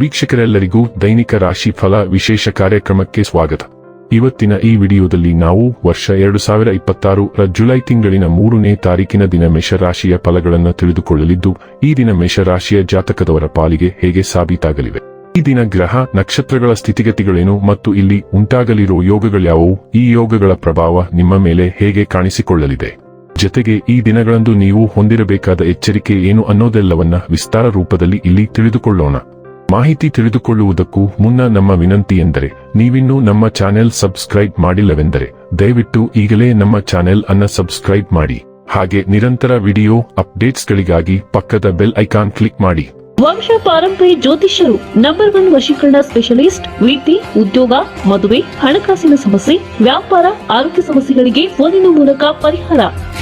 ವೀಕ್ಷಕರೆಲ್ಲರಿಗೂ ದೈನಿಕ ರಾಶಿ ಫಲ ವಿಶೇಷ ಕಾರ್ಯಕ್ರಮಕ್ಕೆ ಸ್ವಾಗತ. ಇವತ್ತಿನ ಈ ವಿಡಿಯೋದಲ್ಲಿ ನಾವು ವರ್ಷ 2026 ರ ಜುಲೈ ತಿಂಗಳಿನ 3ನೇ ತಾರೀಕಿನ ದಿನ ಮೇಷರಾಶಿಯ ಫಲಗಳನ್ನು ತಿಳಿದುಕೊಳ್ಳಲಿದ್ದು, ಈ ದಿನ ಮೇಷರಾಶಿಯ ಜಾತಕದವರ ಪಾಲಿಗೆ ಹೇಗೆ ಸಾಬೀತಾಗಲಿವೆ, ಈ ದಿನ ಗ್ರಹ ನಕ್ಷತ್ರಗಳ ಸ್ಥಿತಿಗತಿಗಳೇನು ಮತ್ತು ಇಲ್ಲಿ ಉಂಟಾಗಲಿರುವ ಯೋಗಗಳ್ಯಾವುವು, ಈ ಯೋಗಗಳ ಪ್ರಭಾವ ನಿಮ್ಮ ಮೇಲೆ ಹೇಗೆ ಕಾಣಿಸಿಕೊಳ್ಳಲಿದೆ, ಜೊತೆಗೆ ಈ ದಿನಗಳಂದು ನೀವು ಹೊಂದಿರಬೇಕಾದ ಎಚ್ಚರಿಕೆ ಏನು ಅನ್ನೋದೆಲ್ಲವನ್ನ ವಿಸ್ತಾರ ರೂಪದಲ್ಲಿ ಇಲ್ಲಿ ತಿಳಿದುಕೊಳ್ಳೋಣ. ಮಾಹಿತಿ ತಿಳಿದುಕೊಳ್ಳುವುದಕ್ಕೂ ಮುನ್ನ ನಮ್ಮ ವಿನಂತಿ ಎಂದರೆ, ನೀವಿನ್ನೂ ನಮ್ಮ ಚಾನೆಲ್ ಸಬ್ಸ್ಕ್ರೈಬ್ ಮಾಡಿಲ್ಲವೆಂದರೆ ದಯವಿಟ್ಟು ಈಗಲೇ ನಮ್ಮ ಚಾನೆಲ್ ಅನ್ನ ಸಬ್ಸ್ಕ್ರೈಬ್ ಮಾಡಿ. ಹಾಗೆ ನಿರಂತರ ವಿಡಿಯೋ ಅಪ್ಡೇಟ್ಸ್ಗಳಿಗಾಗಿ ಪಕ್ಕದ ಬೆಲ್ ಐಕಾನ್ ಕ್ಲಿಕ್ ಮಾಡಿ. ವಂಶ ಪಾರಂಪರ್ಯ ಜ್ಯೋತಿಷ್ಯರು ನಂಬರ್ 1 ವಶೀಕರಣ ಸ್ಪೆಷಲಿಸ್ಟ್. ವೃತ್ತಿ, ಉದ್ಯೋಗ, ಮದುವೆ, ಹಣಕಾಸಿನ ಸಮಸ್ಯೆ, ವ್ಯಾಪಾರ, ಆರೋಗ್ಯ ಸಮಸ್ಯೆಗಳಿಗೆ ಫೋನಿನ ಮೂಲಕ ಪರಿಹಾರ.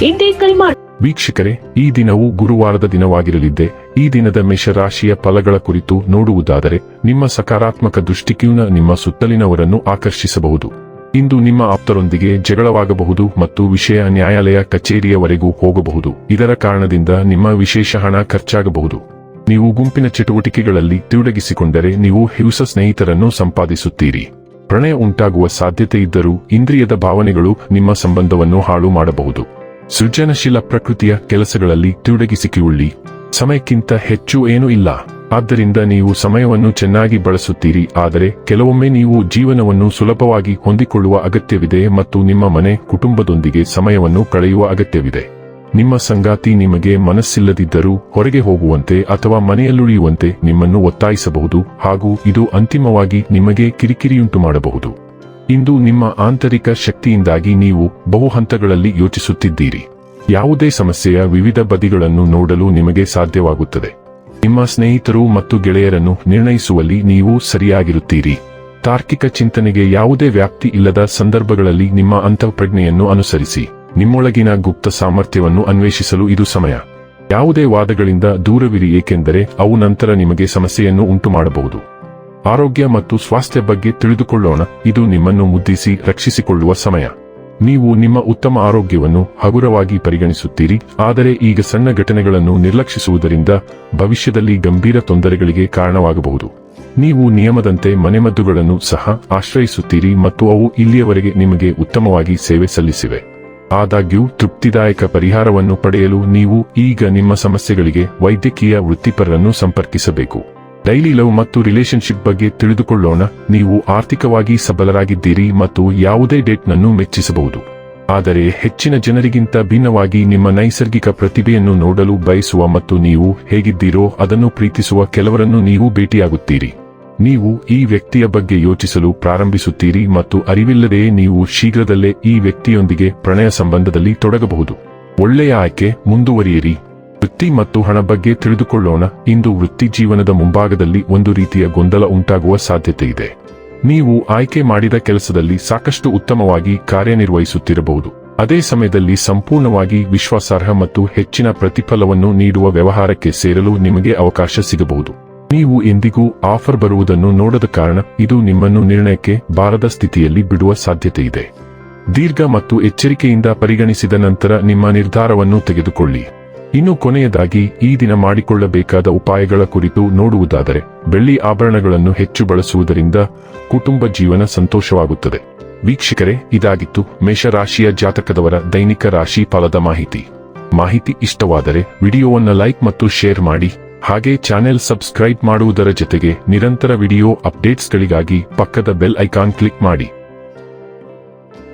ಇಂದೇ ಕರೆ ಮಾಡಿ. ವೀಕ್ಷಕರೇ, ಈ ದಿನವು ಗುರುವಾರದ ದಿನವಾಗಿರಲಿದ್ದೆ. ಈ ದಿನದ ಮೇಷರಾಶಿಯ ಫಲಗಳ ಕುರಿತು ನೋಡುವುದಾದರೆ, ನಿಮ್ಮ ಸಕಾರಾತ್ಮಕ ದೃಷ್ಟಿಕೋನ ನಿಮ್ಮ ಸುತ್ತಲಿನವರನ್ನು ಆಕರ್ಷಿಸಬಹುದು. ಇಂದು ನಿಮ್ಮ ಆಪ್ತರೊಂದಿಗೆ ಜಗಳವಾಗಬಹುದು ಮತ್ತು ವಿಷಯ ನ್ಯಾಯಾಲಯ ಕಚೇರಿಯವರೆಗೂ ಹೋಗಬಹುದು. ಇದರ ಕಾರಣದಿಂದ ನಿಮ್ಮ ವಿಶೇಷ ಹಣ ಖರ್ಚಾಗಬಹುದು. ನೀವು ಗುಂಪಿನ ಚಟುವಟಿಕೆಗಳಲ್ಲಿ ತೊಡಗಿಸಿಕೊಂಡರೆ ನೀವು ಹೊಸ ಸ್ನೇಹಿತರನ್ನು ಸಂಪಾದಿಸುತ್ತೀರಿ. ಪ್ರಣಯ ಉಂಟಾಗುವ ಸಾಧ್ಯತೆ ಇದ್ದರೂ ಇಂದ್ರಿಯದ ಭಾವನೆಗಳು ನಿಮ್ಮ ಸಂಬಂಧವನ್ನು ಹಾಳು ಮಾಡಬಹುದು. ಸೃಜನಶೀಲ ಪ್ರಕೃತಿಯ ಕೆಲಸಗಳಲ್ಲಿ ತೊಡಗಿಸಿಕೊಳ್ಳಿ. ಸಮಯಕ್ಕಿಂತ ಹೆಚ್ಚು ಏನೂ ಇಲ್ಲ, ಆದ್ದರಿಂದ ನೀವು ಸಮಯವನ್ನು ಚೆನ್ನಾಗಿ ಬಳಸುತ್ತೀರಿ. ಆದರೆ ಕೆಲವೊಮ್ಮೆ ನೀವು ಜೀವನವನ್ನು ಸುಲಭವಾಗಿ ಹೊಂದಿಕೊಳ್ಳುವ ಅಗತ್ಯವಿದೆ ಮತ್ತು ನಿಮ್ಮ ಮನೆ ಕುಟುಂಬದೊಂದಿಗೆ ಸಮಯವನ್ನು ಕಳೆಯುವ ಅಗತ್ಯವಿದೆ. ನಿಮ್ಮ ಸಂಗಾತಿ ನಿಮಗೆ ಮನಸ್ಸಿಲ್ಲದಿದ್ದರೂ ಹೊರಗೆ ಹೋಗುವಂತೆ ಅಥವಾ ಮನೆಯಲ್ಲುಳಿಯುವಂತೆ ನಿಮ್ಮನ್ನು ಒತ್ತಾಯಿಸಬಹುದು ಹಾಗೂ ಇದು ಅಂತಿಮವಾಗಿ ನಿಮಗೆ ಕಿರಿಕಿರಿಯುಂಟು ಮಾಡಬಹುದು. ಇಂದು ನಿಮ್ಮ ಆಂತರಿಕ ಶಕ್ತಿಯಿಂದಾಗಿ ನೀವು ಬಹು ಹಂತಗಳಲ್ಲಿ ಯೋಚಿಸುತ್ತಿದ್ದೀರಿ. ಯಾವುದೇ ಸಮಸ್ಯೆಯ ವಿವಿಧ ಬದಿಗಳನ್ನು ನೋಡಲು ನಿಮಗೆ ಸಾಧ್ಯವಾಗುತ್ತದೆ. ನಿಮ್ಮ ಸ್ನೇಹಿತರು ಮತ್ತು ಗೆಳೆಯರನ್ನು ನಿರ್ಣಯಿಸುವಲ್ಲಿ ನೀವು ಸರಿಯಾಗಿರುತ್ತೀರಿ. ತಾರ್ಕಿಕ ಚಿಂತನೆಗೆ ಯಾವುದೇ ವ್ಯಾಪ್ತಿ ಇಲ್ಲದ ಸಂದರ್ಭಗಳಲ್ಲಿ ನಿಮ್ಮ ಅಂತಃಪ್ರಜ್ಞೆಯನ್ನು ಅನುಸರಿಸಿ. ನಿಮ್ಮೊಳಗಿನ ಗುಪ್ತ ಸಾಮರ್ಥ್ಯವನ್ನು ಅನ್ವೇಷಿಸಲು ಇದು ಸಮಯ. ಯಾವುದೇ ವಾದಗಳಿಂದ ದೂರವಿರಿ, ಏಕೆಂದರೆ ಅವು ನಂತರ ನಿಮಗೆ ಸಮಸ್ಯೆಯನ್ನು ಉಂಟುಮಾಡಬಹುದು. ಆರೋಗ್ಯ ಮತ್ತು ಸ್ವಾಸ್ಥ್ಯ ಬಗ್ಗೆ ತಿಳಿದುಕೊಳ್ಳೋಣ. ಇದು ನಿಮ್ಮನ್ನು ಮುದ್ದಿಸಿ ರಕ್ಷಿಸಿಕೊಳ್ಳುವ ಸಮಯ. ನೀವು ನಿಮ್ಮ ಉತ್ತಮ ಆರೋಗ್ಯವನ್ನು ಹಗುರವಾಗಿ ಪರಿಗಣಿಸುತ್ತೀರಿ, ಆದರೆ ಈಗ ಸಣ್ಣ ಘಟನೆಗಳನ್ನು ನಿರ್ಲಕ್ಷಿಸುವುದರಿಂದ ಭವಿಷ್ಯದಲ್ಲಿ ಗಂಭೀರ ತೊಂದರೆಗಳಿಗೆ ಕಾರಣವಾಗಬಹುದು. ನೀವು ನಿಯಮದಂತೆ ಮನೆಮದ್ದುಗಳನ್ನು ಸಹ ಆಶ್ರಯಿಸುತ್ತೀರಿ ಮತ್ತು ಅವು ಇಲ್ಲಿಯವರೆಗೆ ನಿಮಗೆ ಉತ್ತಮವಾಗಿ ಸೇವೆ ಸಲ್ಲಿಸಿವೆ. ಆದಾಗ್ಯೂ ತೃಪ್ತಿದಾಯಕ ಪರಿಹಾರವನ್ನು ಪಡೆಯಲು ನೀವು ಈಗ ನಿಮ್ಮ ಸಮಸ್ಯೆಗಳಿಗೆ ವೈದ್ಯಕೀಯ ವೃತ್ತಿಪರರನ್ನು ಸಂಪರ್ಕಿಸಬೇಕು. ಡೈಲಿ ಲವ್ ಮತ್ತು ರಿಲೇಶನ್ಶಿಪ್ ಬಗ್ಗೆ ತಿಳಿದುಕೊಳ್ಳೋಣ. ನೀವು ಆರ್ಥಿಕವಾಗಿ ಸಬಲರಾಗಿದ್ದೀರಿ ಮತ್ತು ಯಾವುದೇ ಡೇಟ್ನನ್ನು ಮೆಚ್ಚಿಸಬಹುದು. ಆದರೆ ಹೆಚ್ಚಿನ ಜನರಿಗಿಂತ ಭಿನ್ನವಾಗಿ ನಿಮ್ಮ ನೈಸರ್ಗಿಕ ಪ್ರತಿಭೆಯನ್ನು ನೋಡಲು ಬಯಸುವ ಮತ್ತು ನೀವು ಹೇಗಿದ್ದೀರೋ ಅದನ್ನು ಪ್ರೀತಿಸುವ ಕೆಲವರನ್ನು ನೀವು ಭೇಟಿಯಾಗುತ್ತೀರಿ. ನೀವು ಈ ವ್ಯಕ್ತಿಯ ಬಗ್ಗೆ ಯೋಚಿಸಲು ಪ್ರಾರಂಭಿಸುತ್ತೀರಿ ಮತ್ತು ಅರಿವಿಲ್ಲದೆಯೇ ನೀವು ಶೀಘ್ರದಲ್ಲೇ ಈ ವ್ಯಕ್ತಿಯೊಂದಿಗೆ ಪ್ರಣಯ ಸಂಬಂಧದಲ್ಲಿ ತೊಡಗಬಹುದು. ಒಳ್ಳೆಯ ಆಯ್ಕೆ, ಮುಂದುವರಿಯಿರಿ. ವೃತ್ತಿ ಮತ್ತು ಹಣ ಬಗ್ಗೆ ತಿಳಿದುಕೊಳ್ಳೋಣ. ಇಂದು ವೃತ್ತಿ ಜೀವನದ ಮುಂಭಾಗದಲ್ಲಿ ಒಂದು ರೀತಿಯ ಗೊಂದಲ ಉಂಟಾಗುವ ಸಾಧ್ಯತೆ ಇದೆ. ನೀವು ಆಯ್ಕೆ ಮಾಡಿದ ಕೆಲಸದಲ್ಲಿ ಸಾಕಷ್ಟು ಉತ್ತಮವಾಗಿ ಕಾರ್ಯನಿರ್ವಹಿಸುತ್ತಿರಬಹುದು. ಅದೇ ಸಮಯದಲ್ಲಿ ಸಂಪೂರ್ಣವಾಗಿ ವಿಶ್ವಾಸಾರ್ಹ ಮತ್ತು ಹೆಚ್ಚಿನ ಪ್ರತಿಫಲವನ್ನು ನೀಡುವ ವ್ಯವಹಾರಕ್ಕೆ ಸೇರಲು ನಿಮಗೆ ಅವಕಾಶ ಸಿಗಬಹುದು. ನೀವು ಎಂದಿಗೂ ಆಫರ್ ಬರುವುದನ್ನು ನೋಡದ ಕಾರಣ ಇದು ನಿಮ್ಮನ್ನು ನಿರ್ಣಯಕ್ಕೆ ಬಾರದ ಸ್ಥಿತಿಯಲ್ಲಿ ಬಿಡುವ ಸಾಧ್ಯತೆ ಇದೆ. ದೀರ್ಘ ಮತ್ತು ಎಚ್ಚರಿಕೆಯಿಂದ ಪರಿಗಣಿಸಿದ ನಂತರ ನಿಮ್ಮ ನಿರ್ಧಾರವನ್ನು ತೆಗೆದುಕೊಳ್ಳಿ. ಇನ್ನು ಕೊನೆಯದಾಗಿ ಈ ದಿನ ಮಾಡಿಕೊಳ್ಳಬೇಕಾದ ಉಪಾಯಗಳ ಕುರಿತು ನೋಡುವುದಾದರೆ, ಬೆಳ್ಳಿ ಆಭರಣಗಳನ್ನು ಹೆಚ್ಚು ಬಳಸುವುದರಿಂದ ಕುಟುಂಬ ಜೀವನ ಸಂತೋಷವಾಗುತ್ತದೆ. ವೀಕ್ಷಕರೇ, ಇದಾಗಿತ್ತು ಮೇಷರಾಶಿಯ ಜಾತಕದವರ ದೈನಿಕ ರಾಶಿ ಫಲದ ಮಾಹಿತಿ ಇಷ್ಟವಾದರೆ ವಿಡಿಯೋವನ್ನು ಲೈಕ್ ಮತ್ತು ಶೇರ್ ಮಾಡಿ. ಹಾಗೆ ಚಾನೆಲ್ ಸಬ್ಸ್ಕ್ರೈಬ್ ಮಾಡುವುದರ ಜೊತೆಗೆ ನಿರಂತರ ವಿಡಿಯೋ ಅಪ್ಡೇಟ್ಸ್ಗಳಿಗಾಗಿ ಪಕ್ಕದ ಬೆಲ್ ಐಕಾನ್ ಕ್ಲಿಕ್ ಮಾಡಿ.